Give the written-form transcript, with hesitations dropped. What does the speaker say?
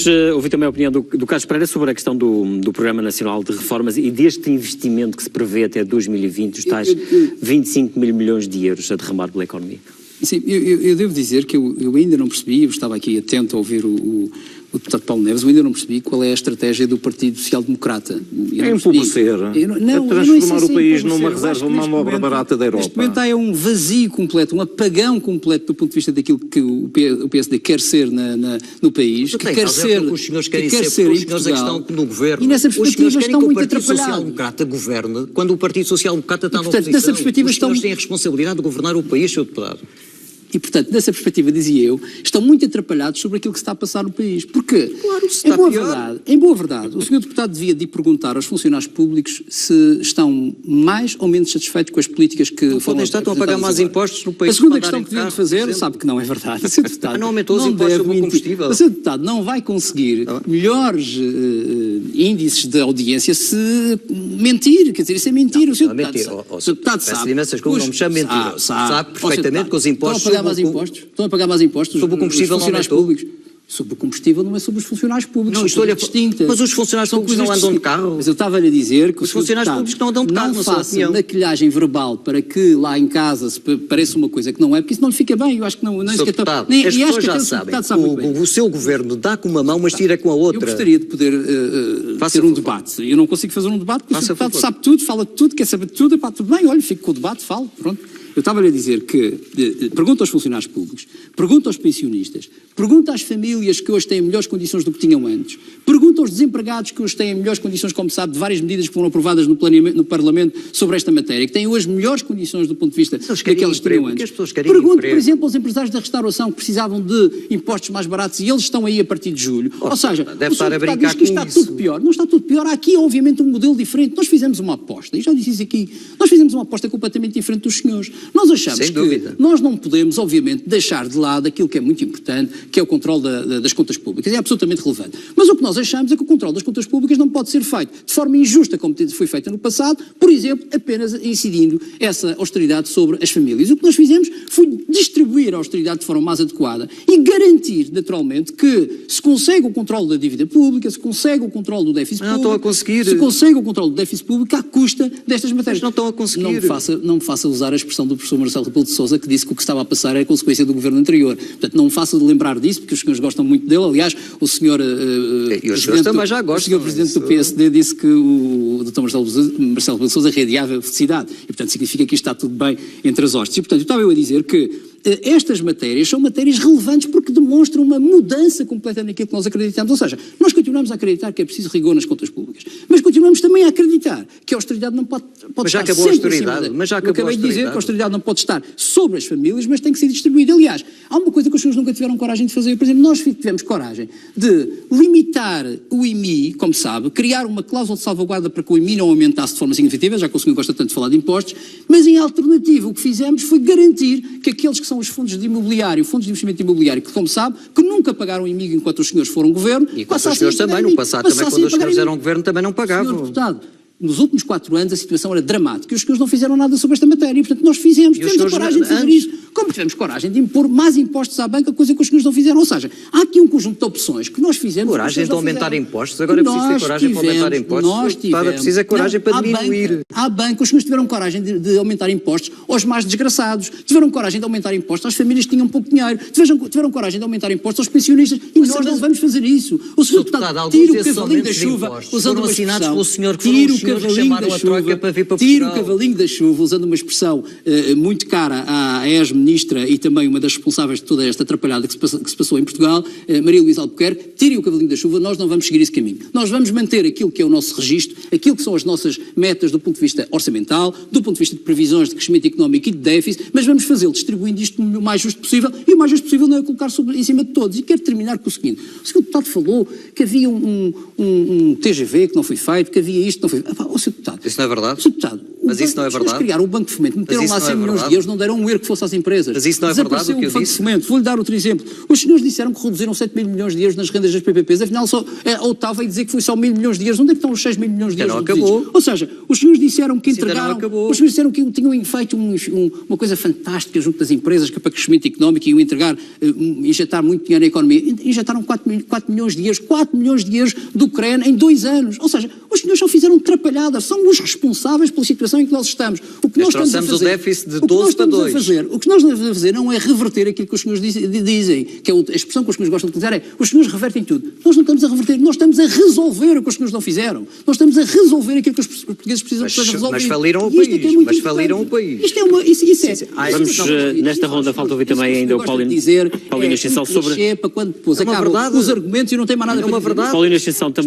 Vamos ouvir também a opinião do Carlos Pereira sobre a questão do Programa Nacional de Reformas e deste investimento que se prevê até 2020, os tais 25 mil milhões de euros a derramar pela economia. Sim, eu devo dizer que eu ainda não percebi, eu estava aqui atento a ouvir o deputado Paulo Neves, eu ainda não percebi qual é a estratégia do Partido Social Democrata. É empobrecer, é transformar o país numa reserva, uma manobra barata da Europa. Neste momento há um vazio completo, um apagão completo do ponto de vista daquilo que o PSD quer ser no país, que quer ser os senhores querem ser os em senhores é que estão no governo. E nessa perspectiva estão muito atrapalhados. O Partido Social atrapalhados. Democrata governe quando o Partido Social Democrata está na portanto, oposição. nessa perspectiva os senhores têm a responsabilidade de governar o país, Sr. Deputado. E, portanto, nessa perspectiva, dizia eu, estão muito atrapalhados sobre aquilo que se está a passar no país. Porque, claro, se está em boa verdade, o Sr. Deputado devia de perguntar aos funcionários públicos se estão mais ou menos satisfeitos com as políticas que não foram estão a pagar mais impostos no país. A segunda questão que deviam de fazer, sabe que não é verdade. O Sr. Deputado não aumentou os impostos sobre o combustível. O Sr. Deputado não vai conseguir melhores índices de audiência se mentir. Quer dizer, isso é mentir. O Sr. Deputado sabe. Não me chame mentiroso. Sabe perfeitamente que os impostos... Estão a pagar mais impostos sobre o combustível, os funcionários públicos. Sobre o combustível não é sobre os funcionários públicos. Não, estou-lhe distinta. Mas os funcionários públicos não andam de carro. Mas eu estava-lhe a dizer que os funcionários públicos não andam de carro, não faça maquilhagem verbal para que lá em casa se pareça uma coisa que não é, porque isso não lhe fica bem. Eu acho que não. As pessoas já sabem. O seu governo dá com uma mão, mas tira com a outra. Eu gostaria de poder ter um debate. Eu não consigo fazer um debate porque o Sr. Deputado sabe tudo, fala tudo, quer saber tudo. Tudo bem, olha, fico com o debate, falo, pronto. Eu estava-lhe a dizer que pergunta aos funcionários públicos, pergunta aos pensionistas, pergunta às famílias que hoje têm melhores condições do que tinham antes, pergunta aos desempregados que hoje têm melhores condições, como sabe, de várias medidas que foram aprovadas no Parlamento sobre esta matéria, que têm hoje melhores condições do ponto de vista daquelas que tinham antes. Pergunta, por exemplo, aos empresários da restauração que precisavam de impostos mais baratos e eles estão aí a partir de julho. Ou seja, deve estar a brincar diz que está tudo pior. Não está tudo pior. Há aqui, obviamente, um modelo diferente. Nós fizemos uma aposta, e já disse isso aqui, nós fizemos uma aposta completamente diferente dos senhores. Nós achamos que nós não podemos, obviamente, deixar de lado aquilo que é muito importante, que é o controle das contas públicas. É absolutamente relevante. Mas o que nós achamos é que o controle das contas públicas não pode ser feito de forma injusta, como foi feito no passado, por exemplo, apenas incidindo essa austeridade sobre as famílias. O que nós fizemos foi distribuir a austeridade de forma mais adequada e garantir, naturalmente, que se consegue o controle da dívida pública, se consegue o controle do déficit público, estão a conseguir. Se consegue o controle do déficit público à custa destas matérias. Mas não estão a conseguir. Não me faça usar a expressão do professor Marcelo Rebelo de Sousa, que disse que o que estava a passar é a consequência do governo anterior. Portanto, não me faça de lembrar disso, porque os senhores gostam muito dele. Aliás, o senhor presidente do PSD disse que o Dr. Marcelo Rebelo de Sousa radiava felicidade. E, portanto, significa que isto está tudo bem entre as hostes. E, portanto, estava eu a dizer que estas matérias são matérias relevantes porque demonstram uma mudança completa naquilo que nós acreditamos. Ou seja, nós continuamos a acreditar que é preciso rigor nas contas públicas, mas continuamos também a acreditar que a austeridade não pode estar sempre acima eu acabei de dizer que a austeridade não pode estar sobre as famílias, mas tem que ser distribuída. Aliás, há uma coisa que os senhores nunca tiveram coragem de fazer. Por exemplo, nós tivemos coragem de limitar o IMI, como sabe, criar uma cláusula de salvaguarda para que o IMI não aumentasse de forma significativa, já que o senhor gosta tanto de falar de impostos, mas em alternativa o que fizemos foi garantir que aqueles que são os fundos de imobiliário, fundos de investimento imobiliário, que como sabe, que nunca pagaram IMI enquanto os senhores foram governo. E enquanto os senhores também, no passado também, quando os senhores eram governo, também não pagavam. Senhor deputado, nos últimos 4 anos a situação era dramática e os senhores não fizeram nada sobre esta matéria. E, portanto, nós tivemos a coragem de fazer isso. Como tivemos coragem de impor mais impostos à banca, coisa que os senhores não fizeram. Ou seja, há aqui um conjunto de opções que nós fizemos. Coragem de aumentar impostos? Agora é preciso ter coragem para aumentar impostos? Nós tivemos. Precisa coragem para diminuir. À banca, os senhores tiveram coragem de aumentar impostos aos mais desgraçados, tiveram coragem de aumentar impostos às famílias que tinham pouco dinheiro, tiveram coragem de aumentar impostos aos pensionistas e nós não vamos fazer isso. O senhor deputado, tira o cavalinho da chuva, usando uma expressão, tira o cavalinho da chuva, tira o cavalinho da chuva, usando uma expressão muito cara à ex-ministra e também uma das responsáveis de toda esta atrapalhada que se passou em Portugal, Maria Luísa Albuquerque, tire o cavalinho da chuva, nós não vamos seguir esse caminho. Nós vamos manter aquilo que é o nosso registro, aquilo que são as nossas metas do ponto de vista orçamental, do ponto de vista de previsões de crescimento económico e de déficit, mas vamos fazê-lo distribuindo isto o mais justo possível e o mais justo possível não é colocar em cima de todos. E quero terminar com o seguinte, o Sr. Deputado falou que havia um TGV que não foi feito, que havia isto que não foi feito. Sr. Deputado, isso não é verdade? Sr. Deputado, Mas isso não é verdade. Os senhores criaram o Banco de Fomento, meteram lá 100 milhões de euros, não deram um euro que fosse às empresas. Mas isso não é verdade o que eu disse? Fomento. Vou-lhe dar outro exemplo. Os senhores disseram que reduziram 7 mil milhões de euros nas rendas das PPPs, afinal só estava a dizer que foi só 1.000 milhões de euros. Onde é que estão os 6 mil milhões de euros? Não acabou. Ou seja, os senhores disseram que entregaram, os senhores disseram que tinham feito uma coisa fantástica junto das empresas, que é para crescimento económico, e iam entregar, injetar muito dinheiro na economia. Injetaram 4 milhões de euros, 4 milhões de euros do Ucrânia em 2 anos. Ou seja, os senhores só fizeram trapalhadas, são os responsáveis pela situação em que nós estamos. O que nós estamos a fazer, o déficit de 12 para 2. O que nós estamos a fazer não é reverter aquilo que os senhores dizem, que é a expressão que os senhores gostam de utilizar, é os senhores revertem tudo. Nós não estamos a reverter, nós estamos a resolver o que os senhores não fizeram. Nós estamos a resolver aquilo que os portugueses precisam de resolver. Mas faliram o país. Mas faliram o país. Isto é uma... Vamos, nesta ronda, falta ouvir também ainda o Paulino Ascensão sobre... para quando depois acabam os argumentos e não tem mais nada para dizer. Paulino Ascensão também.